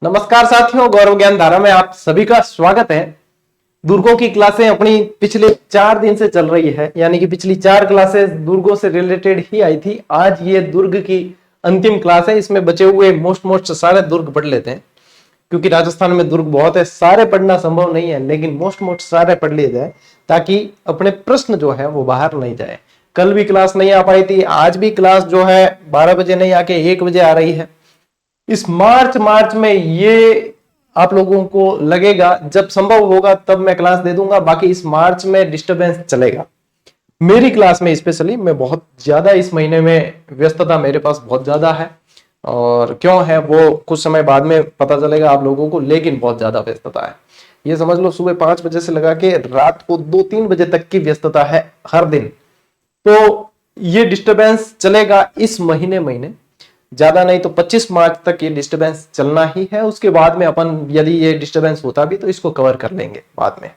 नमस्कार साथियों, गौरव ज्ञान धारा में आप सभी का स्वागत है। दुर्गों की क्लासें अपनी पिछले 4 दिन से चल रही है, यानी कि पिछली 4 क्लासेस दुर्गों से रिलेटेड ही आई थी। आज ये दुर्ग की अंतिम क्लास है। इसमें बचे हुए मोस्ट सारे दुर्ग पढ़ लेते हैं, क्योंकि राजस्थान में दुर्ग बहुत है, सारे पढ़ना संभव नहीं है, लेकिन मोस्ट सारे पढ़ लिए जाए ताकि अपने प्रश्न जो है वो बाहर नहीं जाए। कल भी क्लास नहीं आ पाई थी, आज भी क्लास जो है 12 बजे नहीं आके 1 बजे आ रही है। इस मार्च में ये आप लोगों को लगेगा, जब संभव होगा तब मैं क्लास दे दूंगा। बाकी इस मार्च में डिस्टरबेंस चलेगा। मेरी क्लास में स्पेशली मैं बहुत ज्यादा इस महीने में व्यस्तता मेरे पास बहुत ज्यादा है, और क्यों है वो कुछ समय बाद में पता चलेगा आप लोगों को, लेकिन बहुत ज्यादा व्यस्तता है। ये समझ लो सुबह 5 बजे से लगा के रात को 2-3 बजे तक की व्यस्तता है हर दिन। तो ये डिस्टरबेंस चलेगा इस महीने ज्यादा नहीं तो 25 मार्च तक ये डिस्टरबेंस चलना ही है। उसके बाद में अपन यदि ये डिस्टरबेंस होता भी तो इसको कवर कर लेंगे, बाद में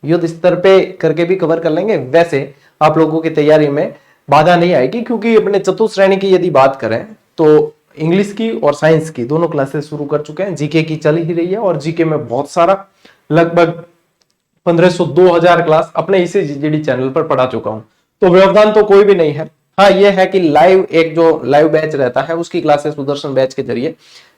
युद्ध स्तर पे करके भी कवर कर लेंगे। वैसे आप लोगों की तैयारी में बाधा नहीं आएगी, क्योंकि अपने चतुश्रेणी की यदि बात करें तो इंग्लिश की और साइंस की दोनों क्लासेस शुरू कर चुके हैं। जीके की चल ही रही है, और जीके में बहुत सारा लगभग 1500-2000 क्लास अपने इसी जीडी चैनल पर पढ़ा चुका हूं। तो व्यवधान तो कोई भी नहीं है। हाँ, ये है कि लाइव एक जो लाइव बैच रहता है उसकी क्लासेस सुदर्शन बैच के जरिए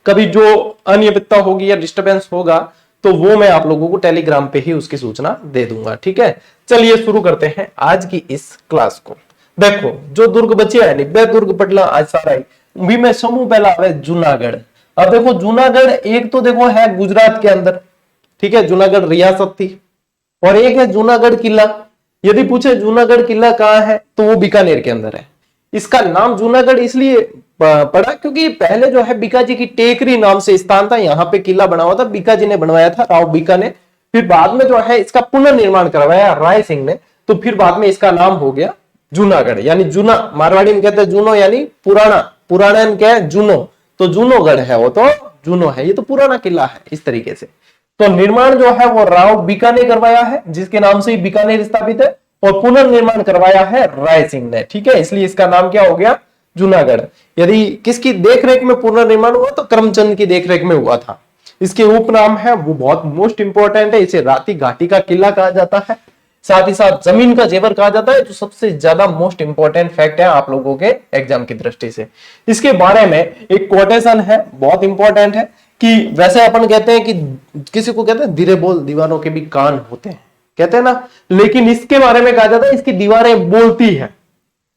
कभी जो अनियमितता होगी या डिस्टरबेंस होगा तो वो मैं आप लोगों को टेलीग्राम पे ही उसकी सूचना दे दूंगा। ठीक है, चलिए शुरू करते हैं आज की इस क्लास को। देखो, जो दुर्ग बचे है निब्बे दुर्ग पटला आज सारा ही भी मैं समूह पहला है जूनागढ़। अब देखो जूनागढ़ एक तो देखो है गुजरात के अंदर, ठीक है, जूनागढ़ रियासत थी, और एक है जूनागढ़ किला। यदि पूछे जूनागढ़ किला कहाँ है तो वो बीकानेर के अंदर है। इसका नाम जूनागढ़ इसलिए पड़ा क्योंकि पहले जो है बीकाजी की टेकरी नाम से स्थान था, यहाँ पे किला बना हुआ था, बीकाजी ने बनवाया था, राव बीका ने। फिर बाद में जो है इसका पुनर्निर्माण करवाया राय सिंह ने, तो फिर बाद में इसका नाम हो गया जूनागढ़। यानी जूना मारवाड़ी में कहते हैं जूनो, यानी पुराना, पुराना क्या है जूनो, तो जूनोगढ़ है वो, तो जूनो है, ये तो पुराना किला है इस तरीके से। तो निर्माण जो है वो राव बीका ने करवाया है, जिसके नाम से बीकानेर स्थापित है, और पुनर्निर्माण करवाया है राय सिंह ने। ठीक है, इसलिए इसका नाम क्या हो गया जूनागढ़। यदि किसकी देखरेख में पुनर्निर्माण हुआ तो करमचंद की देखरेख में हुआ था। इसके उपनाम है वो बहुत मोस्ट इंपॉर्टेंट है, इसे राती घाटी का किला कहा जाता है, साथ ही साथ जमीन का जेवर कहा जाता है, जो सबसे ज्यादा मोस्ट इंपॉर्टेंट फैक्ट है आप लोगों के एग्जाम की दृष्टि से। इसके बारे में एक कोटेशन है, बहुत इंपॉर्टेंट है, कि वैसे अपन कहते हैं कि किसी को कहते हैं धीरे बोल दीवारों के भी कान होते हैं, कहते हैं ना, लेकिन इसके बारे में कहा जाता है इसकी दीवारें बोलती है।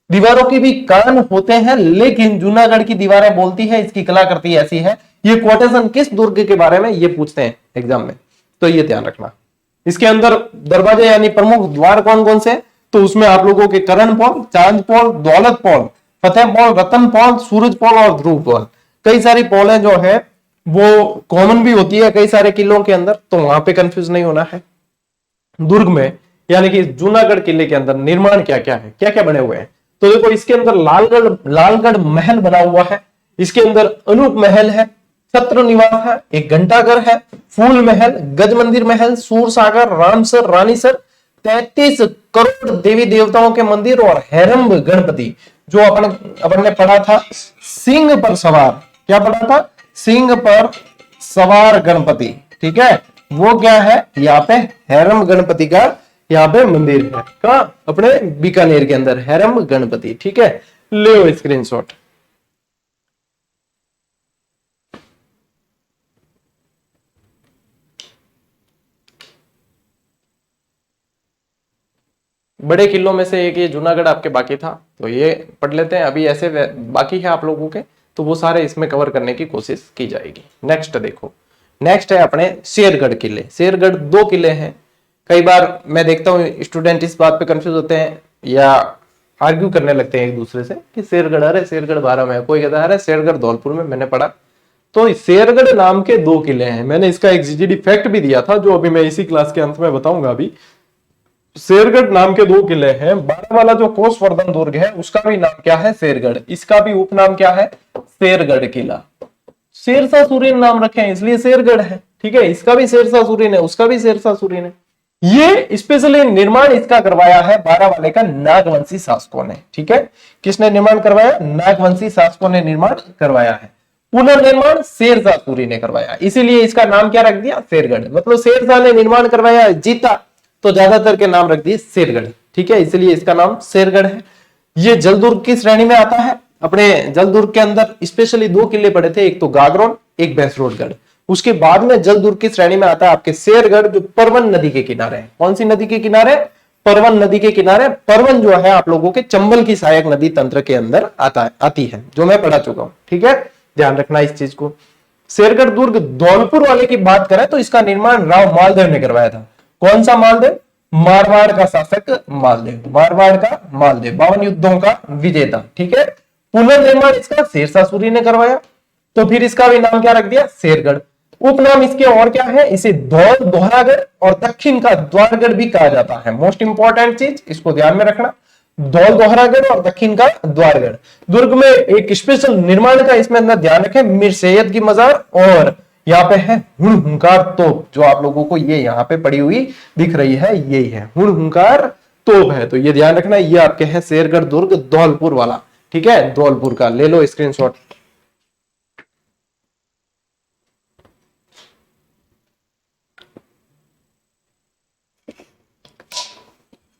दीवारों के भी कान होते हैं, लेकिन जूनागढ़ की दीवारें बोलती है, इसकी कलाकृति ऐसी है। ये कोटेशन किस दुर्ग के बारे में ये पूछते हैं एग्जाम में, तो ये ध्यान रखना। इसके अंदर दरवाजे यानी प्रमुख द्वार कौन कौन से, तो उसमें आप लोगों के करण पौल, चांद पौल, दौलत पौल, फतेह पौल, रतन पौल, सूरज पौल और ध्रुव पौल, कई सारी पौलें जो है वो कॉमन भी होती है कई सारे किलों के अंदर, तो वहां पे कंफ्यूज नहीं होना है। दुर्ग में यानी कि जूनागढ़ किले के अंदर निर्माण क्या क्या है, क्या क्या बने हुए हैं, तो देखो इसके अंदर लालगढ़ महल बना हुआ है, इसके अंदर अनूप महल है, छत्र निवास है, एक घंटाघर है, फूल महल, गज मंदिर महल, सूरसागर, रामसर, रानीसर, 33 करोड़ देवी देवताओं के मंदिर, और हेरंब गणपति जो अपन ने पढ़ा था सिंह पर सवार, क्या पढ़ा था, सिंह पर सवार गणपति। ठीक है, वो क्या है, यहाँ पे हेरम गणपति का यहाँ पे मंदिर है, कहा अपने बीकानेर के अंदर हेरम गणपति। ठीक है, ले स्क्रीनशॉट। बड़े किलों में से एक ये जूनागढ़ आपके बाकी था, तो ये पढ़ लेते हैं। अभी ऐसे बाकी है आप लोगों के, तो वो सारे इसमें कवर करने की कोशिश की जाएगी। नेक्स्ट देखो, नेक्स्ट है अपने शेरगढ़ किले। शेरगढ़ 2 किले हैं। कई बार मैं देखता हूँ स्टूडेंट इस बात पे कंफ्यूज होते हैं या आर्ग्यू करने लगते हैं एक दूसरे से कि शेरगढ़, अरे शेरगढ़ 12 में है, कोई कहता है अरे शेरगढ़ धौलपुर में, मैंने पढ़ा। तो शेरगढ़ नाम के 2 किले हैं। मैंने इसका एक जीडी फैक्ट भी दिया था, जो अभी मैं इसी क्लास के अंत में बताऊंगा। अभी शेरगढ़ नाम के 2 किले हैं। 12 वाला जो कोसवर्धन दुर्ग है उसका भी नाम क्या है, शेरगढ़। इसका भी उपनाम क्या है, शेरगढ़ किला। शेरशाह सूरी नाम रखे हैं इसलिए शेरगढ़ है। ठीक है, इसका भी शेरशाह सूरी ने, उसका भी शेरशाह सूरी ने। ये स्पेशली निर्माण इसका करवाया है 12 वाले का नागवंशी शासकों ने। ठीक है, किसने निर्माण करवाया, नागवंशी शासकों ने निर्माण करवाया है। पुनर्निर्माण शेरशाह सूरी ने करवाया, इसीलिए इसका नाम क्या रख दिया, शेरगढ़। मतलब शेरशाह ने निर्माण करवाया, जीता, तो ज्यादातर के नाम रख दिए शेरगढ़। ठीक है, इसलिए इसका नाम शेरगढ़ है। ये जलदुर्ग की श्रेणी में आता है। अपने जलदुर्ग के अंदर स्पेशली 2 किले पड़े थे, एक तो गागरोन, एक भैंसरोडगढ़। उसके बाद में जलदुर्ग की श्रेणी में आता है आपके शेरगढ़, जो परवन नदी के किनारे है। कौन सी नदी के किनारे, परवन नदी के किनारे। परवन जो है आप लोगों के चंबल की सहायक नदी तंत्र के अंदर आती है, जो मैं पढ़ा चुका हूं। ठीक है, ध्यान रखना इस चीज को। शेरगढ़ दुर्ग धौलपुर वाले की बात करें तो इसका निर्माण राव मालदेव ने करवाया था। कौन सा मालदेव, मारवाड़ का शासक मालदेव, मारवाड़ का मालदेव, 52 युद्धों का विजेता। ठीक है, पुनर्निर्माण इसका शेरशाह सूरी ने करवाया, तो फिर इसका भी नाम क्या रख दिया, शेरगढ़। उपनाम इसके और क्या है, इसे धौल, दोहरागढ़ और दक्षिण का द्वारगढ़ भी कहा जाता है। मोस्ट इंपॉर्टेंट चीज, इसको ध्यान में रखना, धौल, दोहरागढ़ और दक्षिण का द्वारगढ़। दुर्ग में एक स्पेशल निर्माण का इसमें अंदर ध्यान रखें, मीर सैयद की मजार, और यहाँ पे है हुंकार तोप, जो आप लोगों को ये यहाँ पे पड़ी हुई दिख रही है, यही है हुंकार तोप है। तो ये ध्यान रखना, ये आपके है शेरगढ़ दुर्ग धौलपुर वाला। ठीक है, धौलपुर का ले लो स्क्रीनशॉट।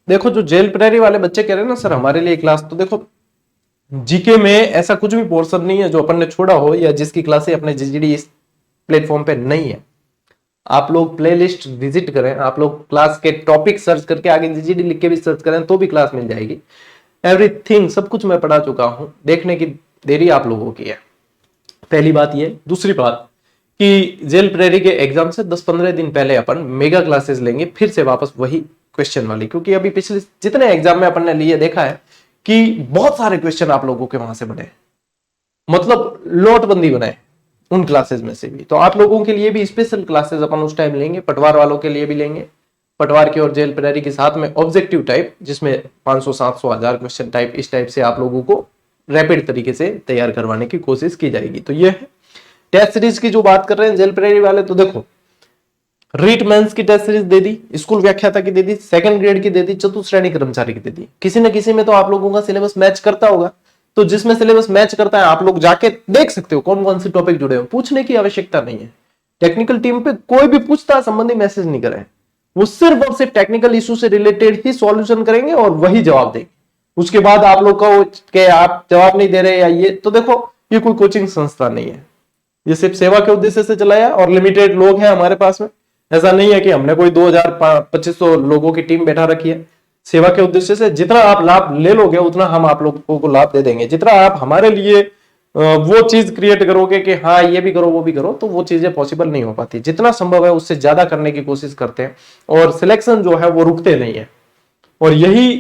देखो, जो जेल प्रेरी वाले बच्चे कह रहे हैं ना सर हमारे लिए क्लास, तो देखो जीके में ऐसा कुछ भी पोर्शन नहीं है जो अपन ने छोड़ा हो, या जिसकी क्लासें अपने जीजीडी इस प्लेटफॉर्म पे नहीं है। आप लोग प्लेलिस्ट विजिट करें, आप लोग क्लास के टॉपिक सर्च करके आगे जीजीडी लिख के भी सर्च करें तो भी क्लास मिल जाएगी। एवरीथिंग, सब कुछ मैं पढ़ा चुका हूं, देखने की देरी आप लोगों की है। पहली बात ये। दूसरी बात कि जेल प्रेरी के एग्जाम से 10-15 दिन पहले अपन मेगा क्लासेस लेंगे, फिर से वापस वही क्वेश्चन वाली, क्योंकि अभी पिछले जितने एग्जाम में अपन ने लिए देखा है कि बहुत सारे क्वेश्चन आप लोगों के वहां से बने, मतलब नोटबंदी बनाए उन क्लासेस में से भी। तो आप लोगों के लिए भी स्पेशल क्लासेस अपन उस टाइम लेंगे, पटवार वालों के लिए भी लेंगे, पटवार की और जेल प्रेरी के साथ में ऑब्जेक्टिव टाइप, जिसमें 500, 700, 1000 क्वेश्चन टाइप, इस टाइप से आप लोगों को रैपिड तरीके से तैयार करवाने की कोशिश की जाएगी। तो ये है टेस्ट सीरीज की जो बात कर रहे हैं जेल प्रेरी वाले, तो देखो रीट मेंस की टेस्ट सीरीज दे दी, स्कूल व्याख्याता की दे दी, सेकंड ग्रेड की दे दी, चतुर्थ श्रेणी कर्मचारी की दे दी। किसी न किसी में तो आप लोगों का सिलेबस मैच करता होगा, तो जिसमें सिलेबस मैच करता है आप लोग जाके देख सकते हो कौन कौन से टॉपिक जुड़े हो। पूछने की आवश्यकता नहीं है, टेक्निकल टीम पे कोई भी पूछता संबंधी मैसेज नहीं करे, वो सिर्फ और सिर्फ टेक्निकल इशू से रिलेटेड ही सॉल्यूशन करेंगे और वही जवाब देंगे। उसके बाद आप लोग को कि आप जवाब नहीं दे रहे या ये, तो देखो ये कोई कोचिंग संस्था नहीं है, ये सिर्फ सेवा के उद्देश्य से चलाया और लिमिटेड लोग हैं हमारे पास में। ऐसा नहीं है कि हमने कोई 2500 लोगों की टीम बैठा रखी है। सेवा के उद्देश्य से जितना आप लाभ ले लोगे उतना हम आप लोगों को लाभ दे देंगे। जितना आप हमारे लिए वो चीज क्रिएट करोगे कि हाँ ये भी करो वो भी करो, तो वो चीजें पॉसिबल नहीं हो पाती। जितना संभव है उससे ज्यादा करने की कोशिश करते हैं और सिलेक्शन जो है वो रुकते नहीं है। और यही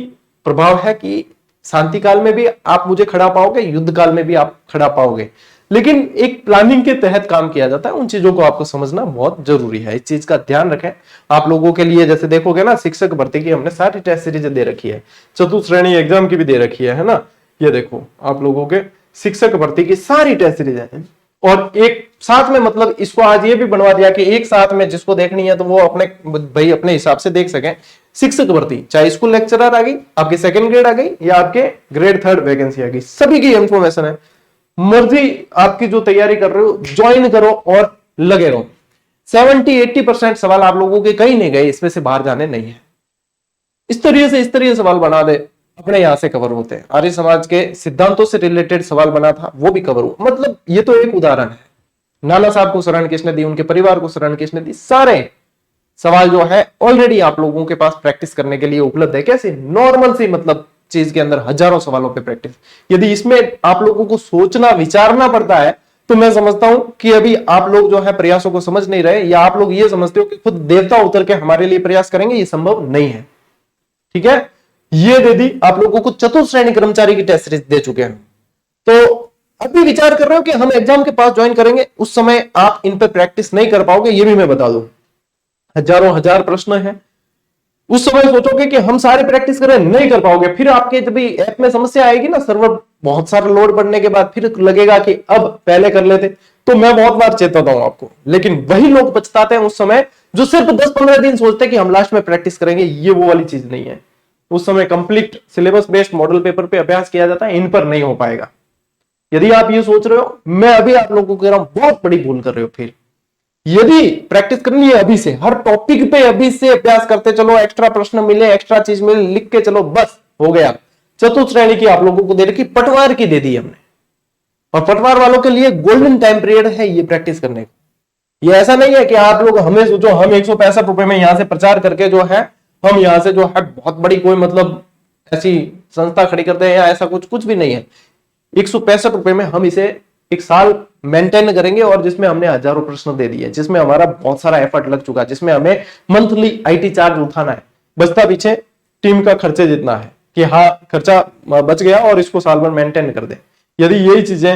प्रभाव है कि शांति काल में भी आप मुझे खड़ा पाओगे, युद्ध काल में भी आप खड़ा पाओगे, लेकिन एक प्लानिंग के तहत काम किया जाता है। उन चीजों को आपको समझना बहुत जरूरी है, इस चीज का ध्यान रखें। आप लोगों के लिए जैसे देखोगे ना, शिक्षक भर्ती की हमने सारी टेस्ट सीरीज दे रखी है, चतुर्थ श्रेणी एग्जाम की भी दे रखी है ना। ये देखो आप लोगों के शिक्षक भर्ती की सारी टेस्ट सीरीज है, और एक साथ में, मतलब इसको आज ये भी बनवा दिया कि एक साथ में जिसको देखनी है तो वो अपने भाई अपने हिसाब से देख सकें। शिक्षक भर्ती चाहे स्कूल लेक्चरर आ गई, आपकी सेकंड ग्रेड आ गई, या आपके ग्रेड 3 वैकेंसी आ गई, सभी की इंफॉर्मेशन है। मर्जी आपकी जो तैयारी कर रहे हो ज्वाइन करो और लगे रहो। 70-80% सवाल आप लोगों के कहीं नहीं गए, इसमें से बाहर जाने नहीं है। इस तरह सवाल बना दे, अपने यहां से कवर होते हैं। आर्य समाज के सिद्धांतों से रिलेटेड सवाल बना था, वो भी कवर हुआ। मतलब ये तो एक उदाहरण है। नाना साहब को शरण किसने दी, उनके परिवार को शरण किसने दी, सारे सवाल जो है ऑलरेडी आप लोगों के पास प्रैक्टिस करने के लिए उपलब्ध है। कैसे नॉर्मल सी मतलब चीज के अंदर हजारों सवालों पे प्रैक्टिस। यदि इसमें आप लोगों को सोचना विचारना पड़ता है तो मैं समझता हूं कि अभी आप लोग जो है प्रयासों को समझ नहीं रहे, या आप लोग ये समझते हो कि खुद देवता उतर के हमारे लिए प्रयास करेंगे, ये संभव नहीं है। ठीक है, ये दे दी आप लोगों को, चतुर्थ श्रेणी कर्मचारी की टेस्ट सीरीज दे चुके हैं। तो अभी विचार कर रहे हो कि हम एग्जाम के पास ज्वाइन करेंगे, उस समय आप इन पर प्रैक्टिस नहीं कर पाओगे, ये भी मैं बता दूं। हजारों हजार प्रश्न है, उस समय सोचोगे कि हम सारे प्रैक्टिस करें, नहीं कर पाओगे। फिर आपके जब भी ऐप में समस्या आएगी ना, सर्वर बहुत सारा लोड बढ़ने के बाद फिर लगेगा कि अब पहले कर लेते। तो मैं बहुत बार चेताता हूं आपको, लेकिन वही लोग पछताते हैं उस समय जो सिर्फ 10-15 दिन सोचते हैं कि हम लास्ट में प्रैक्टिस करेंगे। ये वो वाली चीज नहीं है। उस समय complete syllabus based model paper पे अभ्यास किया जाता है, इन पर नहीं हो पाएगा। यदि आप ये सोच रहे हो, मैं अभी आप लोगों को कह रहा हूं बहुत बड़ी भूल कर रहे हो। फिर यदि प्रैक्टिस करनी है अभी से, हर टॉपिक पे अभी से अभ्यास करते चलो, एक्स्ट्रा प्रश्न मिले, एक्स्ट्रा चीज मिले, लिख के चलो, बस हो गया। चतुर्थ श्रेणी की आप लोगों को दे रखी, पटवार की दे दी हमने, और पटवार वालों के लिए गोल्डन टाइम पीरियड है ये प्रैक्टिस करने का। ये ऐसा नहीं है कि आप लोग हमें सोचो हम 165 रुपए में यहां से प्रचार करके जो है हम यहां से जो है बहुत बड़ी कोई मतलब ऐसी संस्था खड़ी करते हैं, या ऐसा कुछ कुछ भी नहीं है। 165 रुपए में हम इसे एक साल मेंटेन करेंगे, और जिसमें हमने हजारों प्रश्न दे दिए, जिसमें हमारा बहुत सारा एफर्ट लग चुका है, जिसमें हमें मंथली आईटी चार्ज उठाना है, बचता पीछे टीम का खर्चे जितना है कि हाँ खर्चा बच गया और इसको साल भर मेंटेन कर दे। यदि यही चीजें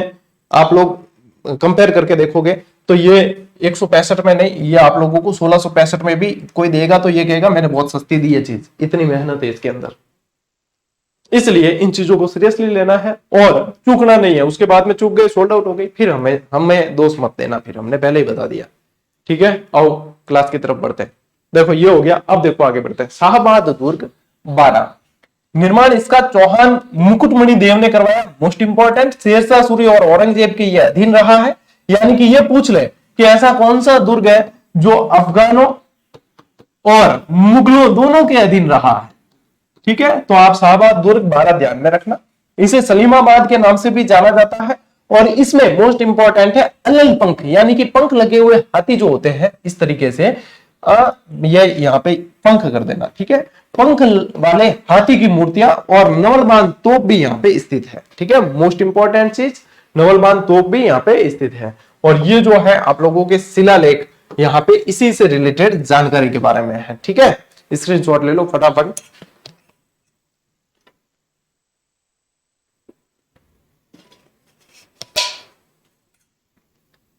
आप लोग कंपेयर करके देखोगे तो ये 165 में नहीं, ये आप लोगों को 1665 में भी कोई देगा तो ये कहेगा मैंने बहुत सस्ती दी है चीज, इतनी मेहनत है इसके अंदर। इसलिए इन चीजों को सीरियसली लेना है और चूकना नहीं है। उसके बाद में चूक गए, सोल्ड आउट हो गई, फिर हमें दोष मत देना, फिर हमने पहले ही बता दिया। ठीक है, आओ क्लास की तरफ बढ़ते हैं। देखो ये हो गया, अब देखो आगे बढ़ते हैं। शाहबाद दुर्ग 12, निर्माण इसका चौहान मुकुटमणि देव ने करवाया। मोस्ट इंपॉर्टेंट, शेरशाह सूरी और औरंगजेब के ये अधीन रहा है। यानी कि ये पूछ ले कि ऐसा कौन सा दुर्ग है जो अफगानों और मुगलों दोनों के अधीन रहा है। ठीक है, तो आप शाहबाद दुर्ग 12 ध्यान में रखना। इसे सलीमाबाद के नाम से भी जाना जाता है, और इसमें मोस्ट इंपॉर्टेंट है अलल पंख, यानी कि पंख लगे हुए हाथी जो होते हैं इस तरीके से, ये यहाँ पे पंख कर देना। ठीक है, पंख वाले हाथी की मूर्तियां और नवलबान तोप भी यहाँ पे स्थित है। ठीक है, मोस्ट इंपॉर्टेंट चीज, नवलबान तोप भी यहाँ पे स्थित है। और ये जो है आप लोगों के शिलालेख यहाँ पे इसी से रिलेटेड जानकारी के बारे में है। ठीक है, स्क्रीनशॉट ले लो फटाफट।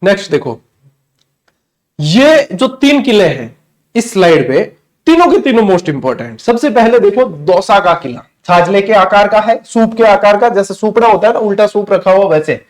नेक्स्ट देखो, ये जो 3 किले हैं इस स्लाइड पे, तीनों के तीनों मोस्ट इंपॉर्टेंट। सबसे पहले देखो दौसा का किला, छाजले के आकार का है, सूप के आकार का, जैसे सूपड़ा होता है ना, उल्टा सूप रखा हुआ वैसे।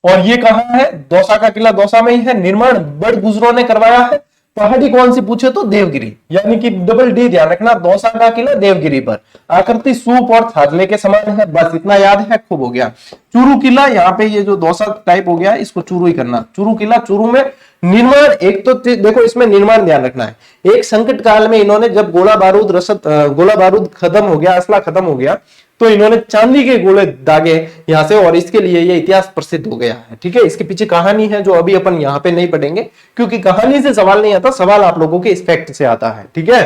और ये कहां है? दौसा का किला दौसा में ही है। निर्माण बड़ गुजरों ने करवाया है। पहाड़ी कौन सी पूछे तो देवगिरी, यानी कि डबल डी ध्यान रखना, दौसा का किला देवगिरी पर। आकृति सूप और छाजले के समान है, बस इतना याद है, खूब हो गया। चूरू किला, यहाँ पे ये जो दौसा टाइप हो गया इसको चूरू ही करना। चूरू किला चूरू में। निर्माण, एक तो देखो इसमें निर्माण ध्यान रखना है, एक संकट काल में इन्होंने जब गोला बारूद खत्म हो गया, असला खत्म हो गया, तो इन्होंने चांदी के गोले दागे यहां से, और इसके लिए ये इतिहास प्रसिद्ध हो गया है। ठीक है, इसके पीछे कहानी है जो अभी अपन यहाँ पे नहीं पढ़ेंगे, क्योंकि कहानी से सवाल नहीं आता, सवाल आप लोगों के इस फैक्ट से आता है। ठीक है,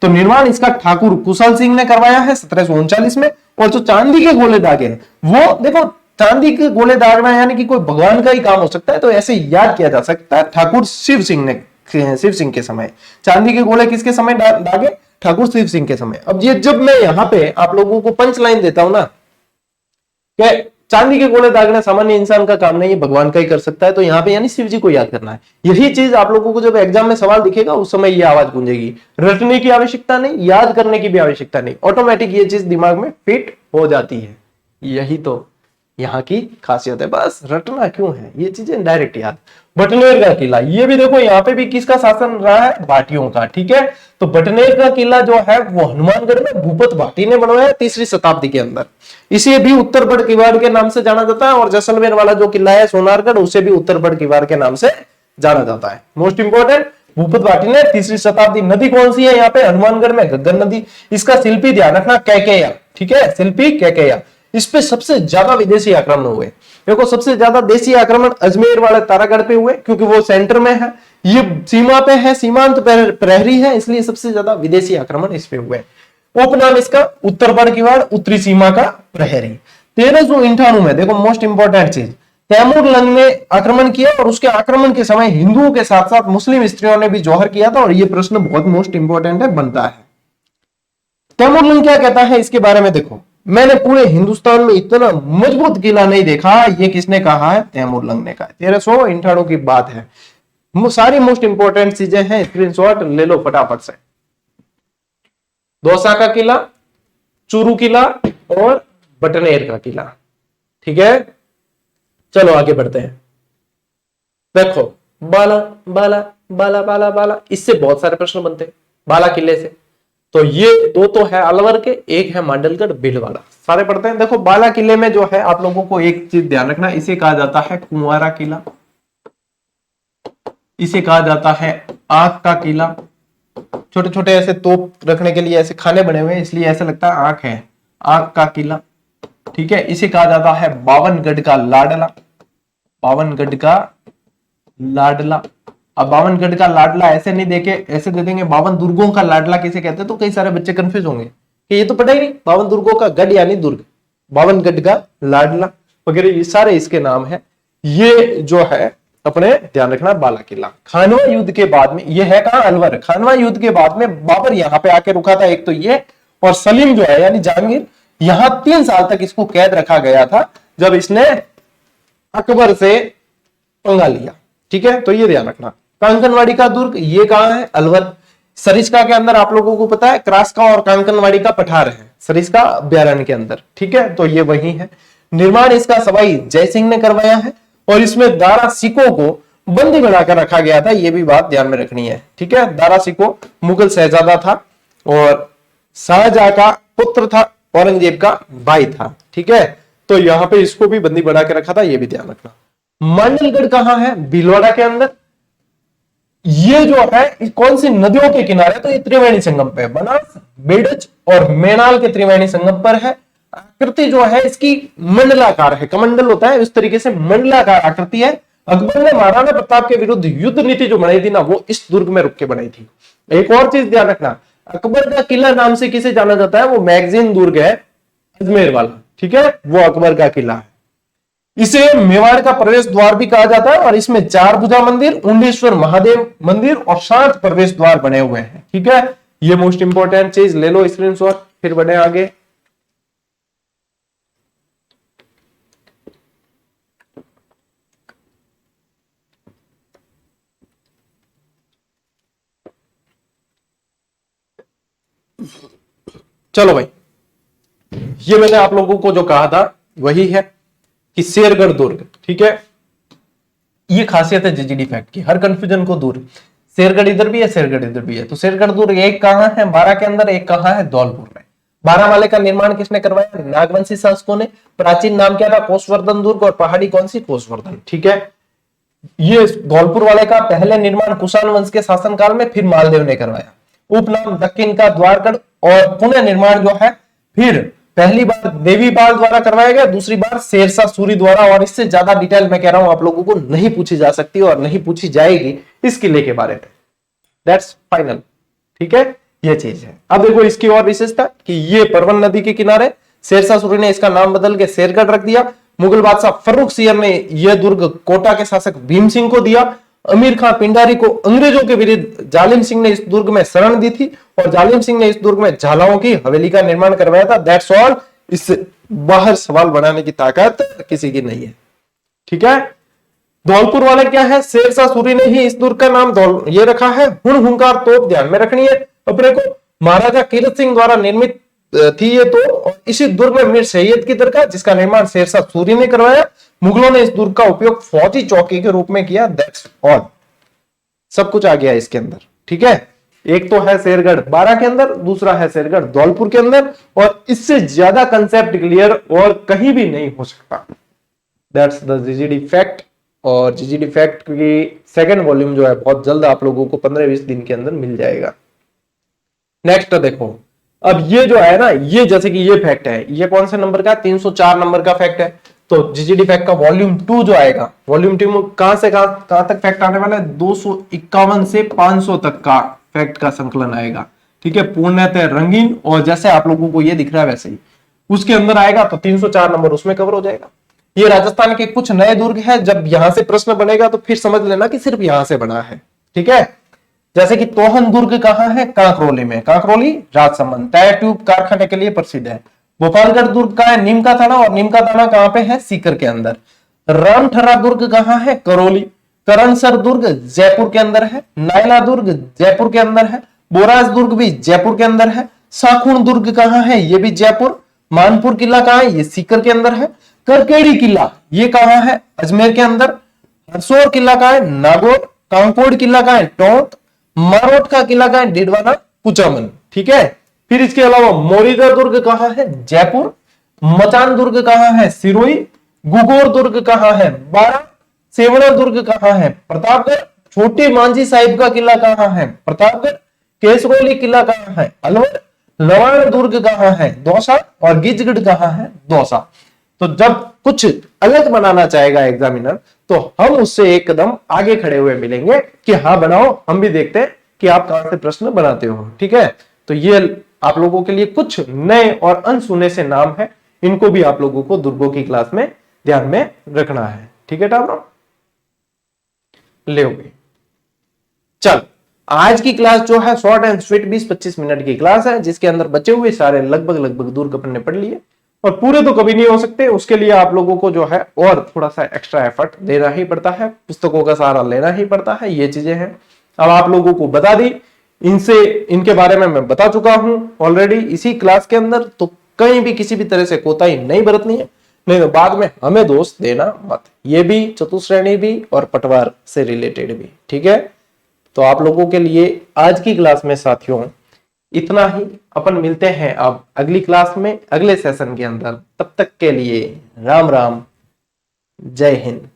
तो निर्माण इसका ठाकुर कुशल सिंह ने करवाया है 1739 में। और जो चांदी के गोले दागे हैं वो देखो, चांदी के गोले दागना यानी कि कोई भगवान का ही काम हो सकता है, तो ऐसे याद किया जा सकता है, ठाकुर शिव सिंह के समय। चांदी के गोले किसके समय दागे? ठाकुर शिव सिंह के समय। अब ये जब मैं यहाँ पे आप लोगों को पंच लाइन देता हूं ना कि चांदी के गोले दागना सामान्य इंसान का काम नहीं है, भगवान का ही कर सकता है, तो यहाँ पे यानी शिव जी को याद करना है। यही चीज आप लोगों को जब एग्जाम में सवाल दिखेगा उस समय ये आवाज गूंजेगी। रटने की आवश्यकता नहीं, याद करने की भी आवश्यकता नहीं, ऑटोमेटिक ये चीज दिमाग में फिट हो जाती है। यही तो यहाँ की खासियत है, बस रटना क्यों है, ये चीजें डायरेक्ट याद। बटनेर का किला, ये भी देखो यहाँ पे भी किसका शासन रहा है? भाटियों का। ठीक है, तो बटनेर का किला जो है वो हनुमानगढ़ में भूपत भाटी ने बनवाया 3री शताब्दी के अंदर। इसे भी उत्तरबड़ किवाड़ के नाम से जाना जाता है, और जैसलमेर वाला जो किला है सोनारगढ़, उसे भी उत्तरबड़ किवाड़ के नाम से जाना जाता है। मोस्ट इंपोर्टेंट, भूपत भाटी ने 3री शताब्दी। नदी कौन सी है यहाँ पे? हनुमानगढ़ में घग्गर नदी। इसका शिल्पी ध्यान रखना कैकेया। ठीक है, शिल्पी कैकेया। इस पे सबसे ज्यादा विदेशी आक्रमण हुए। देखो सबसे ज्यादा देशी आक्रमण अजमेर वाले तारागढ़ पे हुए, क्योंकि वो सेंटर में है, ये सीमा पे है, सीमांत प्रहरी है, इसलिए सबसे ज्यादा विदेशी आक्रमण इस पे हुए। उपनाम इसका उत्तरबड़ किवाड़, उत्तरी सीमा का प्रहरी। 1398 में देखो मोस्ट इंपॉर्टेंट चीज, तैमूर लंग ने आक्रमण किया, और उसके आक्रमण के समय हिंदुओं के साथ साथ मुस्लिम स्त्रियों ने भी जौहर किया था, और ये प्रश्न बहुत मोस्ट इंपॉर्टेंट है, बनता है। तैमूर लंग क्या कहता है इसके बारे में? देखो, मैंने पूरे हिंदुस्तान में इतना मजबूत किला नहीं देखा, ये किसने कहा है? तैमूर लंग ने कहा। 1398 की बात है। सारी मोस्ट इंपोर्टेंट चीजें हैं, स्क्रीनशॉट ले लो फटाफट से। दौसा का किला, चूरू किला और बटनेर का किला। ठीक है, चलो आगे बढ़ते हैं। देखो बाला बाला बाला बाला बाला, इससे बहुत सारे प्रश्न बनते हैं बाला किले से। तो ये दो तो है अलवर के, एक है मांडलगढ़ भीलवाड़ा। सारे पढ़ते हैं। देखो बाला किले में जो है आप लोगों को एक चीज ध्यान रखना, इसे कहा जाता है कुंवारा किला, इसे कहा जाता है आंख का किला। छोटे छोटे ऐसे तोप रखने के लिए ऐसे खाने बने हुए हैं, इसलिए ऐसा लगता है आंख है, आंख का किला। ठीक है, इसे कहा जाता है बावनगढ़ का लाडला, बावनगढ़ का लाडला। अब बावनगढ़ का लाडला ऐसे नहीं देके ऐसे दे देंगे बावन दुर्गों का लाडला किसे कहते हैं, तो कई सारे बच्चे कंफ्यूज होंगे कि ये तो पता ही नहीं, बावन दुर्गों का गढ़ यानी दुर्ग, बावनगढ़ का लाडला वगैरह ये सारे इसके नाम है। ये जो है अपने ध्यान रखना बाला किला। खानवा युद्ध के बाद में ये है कहां, अलवर। खानवा युद्ध के बाद में बाबर यहां पे आके रुका था एक तो ये, और सलीम जो है यानी जहांगीर, यहां 3 साल तक इसको कैद रखा गया था जब इसने अकबर से पंगा लिया। ठीक है, तो ये ध्यान रखना। कांकनवाड़ी का दुर्ग ये कहां है, अलवर। सरिस्का के अंदर आप लोगों को पता है क्रास्का और कांकनवाड़ी का पठार है, सरिस्का अभ्यारण्य के अंदर। ठीक है, तो ये वही है। निर्माण इसका सवाई जय सिंह ने करवाया है, और इसमें दारा सिकों को बंदी बनाकर रखा गया था, ये भी बात ध्यान में रखनी है। ठीक है, दारा सिको मुगल शहजादा था और शाहजहां का पुत्र था, औरंगजेब का भाई था। ठीक है, तो यहां पे इसको भी बंदी बना के रखा था, ये भी ध्यान रखना। मांडलगढ़ कहां है, भीलवाड़ा के अंदर। ये जो है कौन सी नदियों के किनारे, तो ये त्रिवेणी संगम पे, बनास, बेडज और मेनाल के त्रिवेणी संगम पर है। आकृति जो है इसकी मंडलाकार है, कमंडल होता है इस तरीके से मंडलाकार आकृति है। अकबर ने महाराणा प्रताप के विरुद्ध युद्ध नीति जो बनाई थी ना, वो इस दुर्ग में रुक के बनाई थी। एक और चीज ध्यान रखना, अकबर का किला नाम से किसे जाना जाता है, वो मैगजीन दुर्ग है अजमेर वाला। ठीक है, वो अकबर का किला है। इसे मेवाड़ का प्रवेश द्वार भी कहा जाता है, और इसमें 4 भुजा मंदिर, उंडेश्वर महादेव मंदिर और 7 प्रवेश द्वार बने हुए हैं। ठीक है, ये मोस्ट इंपॉर्टेंट चीज ले लो स्क्रीनशॉट, फिर बढ़े आगे। चलो भाई, ये मैंने आप लोगों को जो कहा था वही है कि शेरगढ़ दुर्ग। ठीक है, ये खासियत है जीजीडी फैक्ट की, हर कंफ्यूजन को दूर। शेरगढ़ इधर भी है, शेरगढ़ इधर भी है, तो शेरगढ़ दुर्ग एक कहां है, 12 के अंदर, एक कहां है, धौलपुर में। 12 वाले का निर्माण किसने करवाया, नागवंशी शासकों ने। प्राचीन नाम क्या था, कोसवर्धन दुर्ग, और पहाड़ी कौन सी, कोसवर्धन। ठीक है, ये धौलपुर वाले का पहले निर्माण कुषाण वंश के शासनकाल में, फिर मालदेव ने करवाया। उपनाम दक्कन का द्वारगढ़, और पुनः निर्माण जो है फिर पहली बार देवीपाल द्वारा करवाया गया, दूसरी बार शेरशाह सूरी द्वारा। और इससे ज्यादा डिटेल मैं कह रहा हूं आप लोगों को नहीं पूछी जा सकती और नहीं पूछी जाएगी इस किले के बारे में, दैट्स फाइनल। ठीक है, ये चीज है। अब देखो इसकी और विशेषता कि ये परवन नदी के किनारे, शेरशाह सूरी ने इसका नाम बदल के शेरगढ़ रख दिया। मुगल बादशाह फर्रुख सियर ने यह दुर्ग कोटा के शासक भीम सिंह को दिया। अमीर खान पिंडारी को अंग्रेजों के विरुद्ध जालिम सिंह ने इस दुर्ग में शरण दी थी, और जालिम सिंह ने इस दुर्ग में झालाओं की हवेली का निर्माण करवाया था। दैट्स ऑल, इससे बाहर सवाल बनाने की ताकत किसी की नहीं है। ठीक है, धौलपुर वाले क्या है, शेरशाह सूरी ने ही इस दुर्ग का नाम ये रखा है। हुंकार तोप ध्यान में रखनी है अपने को, महाराजा कीरत सिंह द्वारा निर्मित थी ये तो, और इसी दुर्ग में मीर सैयद की दरगाह, जिसका निर्माण शेरशाह सूरी ने करवाया। मुगलों ने इस दुर्ग का उपयोग फौजी चौकी के रूप में किया। दैट्स ऑल, सब कुछ आ गया इसके अंदर। ठीक है, एक तो है शेरगढ़ 12 के अंदर, दूसरा है शेरगढ़ धौलपुर के अंदर, और इससे ज्यादा कंसेप्ट क्लियर और कहीं भी नहीं हो सकता। That's the GGD fact. और जीजीडी फैक्ट की सेकंड वॉल्यूम जो है बहुत जल्द आप लोगों को 15-20 दिन के अंदर मिल जाएगा। नेक्स्ट देखो, अब ये जो है ना, ये जैसे कि ये फैक्ट है, ये कौन से नंबर का, 304 नंबर का फैक्ट है। तो जीजीडी फैक्ट का वॉल्यूम 2 जो आएगा, वॉल्यूम 2 में कहां से कहां तक फैक्ट आने वाला है, 251 से 500 तक का फैक्ट का संकलन आएगा। ठीक है, पूर्णतः रंगीन, और जैसे आप लोगों को ये दिख रहा है वैसे ही उसके अंदर आएगा, तो 304 नंबर उसमें कवर हो जाएगा। ये राजस्थान के कुछ नए दुर्ग है, जब यहां से प्रश्न बनेगा तो फिर समझ लेना कि सिर्फ यहां से बना है। ठीक है, जैसे कि तोहन दुर्ग कहां है, कांकरोली में, कांकरोली राजसमंद, टायर ट्यूब कारखाने के लिए प्रसिद्ध है। गोपालगढ़ दुर्ग का है, नीम का थाना, और नीम का थाना कहां पे है, सीकर के अंदर। रामठरा दुर्ग कहां है, करौली। करणसर दुर्ग जयपुर के अंदर है। नायला दुर्ग जयपुर के अंदर है। बोराज दुर्ग भी जयपुर के अंदर है। साखुण दुर्ग कहां है, ये भी जयपुर। मानपुर किला कहां है, ये सीकर के अंदर है। करकेड़ी किला ये कहां है, अजमेर के अंदर। हरसोर किला कहां है, नागौर। कांकोड़ किला कहां है, टोंक। मारोट का किला कहां है, डिडवाना, कुचामन। ठीक है, फिर इसके अलावा मोरीगा दुर्ग कहाँ है? जयपुर। मचान दुर्ग कहाँ है? सिरोही। गुगोर दुर्ग कहाँ है? बारा। सेवड़ा दुर्ग कहाँ है? प्रतापगढ़। छोटी मांझी साहिब का किला कहाँ है? प्रतापगढ़। केसरोली किला कहाँ है? अलवर। लवाण दुर्ग कहाँ है? दौसा। और गिजगढ़ कहाँ है? दौसा। तो जब कुछ अलग बनाना चाहेगा एग्जामिनर तो हम उससे एक कदम आगे खड़े हुए मिलेंगे कि हाँ बनाओ, हम भी देखते हैं कि आप कहां से प्रश्न बनाते हो। ठीक है, तो ये आप लोगों के लिए कुछ नए और अनसुने से नाम है, इनको भी आप लोगों को दुर्गों की क्लास में ध्यान में रखना है। ठीक है टाबरो, ले चल आज की क्लास जो है शॉर्ट एंड स्वीट 20-25 मिनट की क्लास है, जिसके अंदर बचे हुए सारे लगभग दुर्ग अपन ने पढ़ लिए, और पूरे तो कभी नहीं हो सकते, उसके लिए आप लोगों को जो है और थोड़ा सा एक्स्ट्रा एफर्ट देना ही पड़ता है, पुस्तकों का सहारा लेना ही पड़ता है। ये चीजें हैं, अब आप लोगों को बता दी, इनके बारे में मैं बता चुका हूं ऑलरेडी इसी क्लास के अंदर, तो कहीं भी किसी भी तरह से कोताही नहीं बरतनी है, नहीं तो बाद में हमें दोष देना मत। ये भी चतुश्रेणी भी और पटवार से रिलेटेड भी। ठीक है, तो आप लोगों के लिए आज की क्लास में साथियों इतना ही। अपन मिलते हैं अब अगली क्लास में, अगले सेशन के अंदर। तब तक के लिए राम राम, जय हिंद।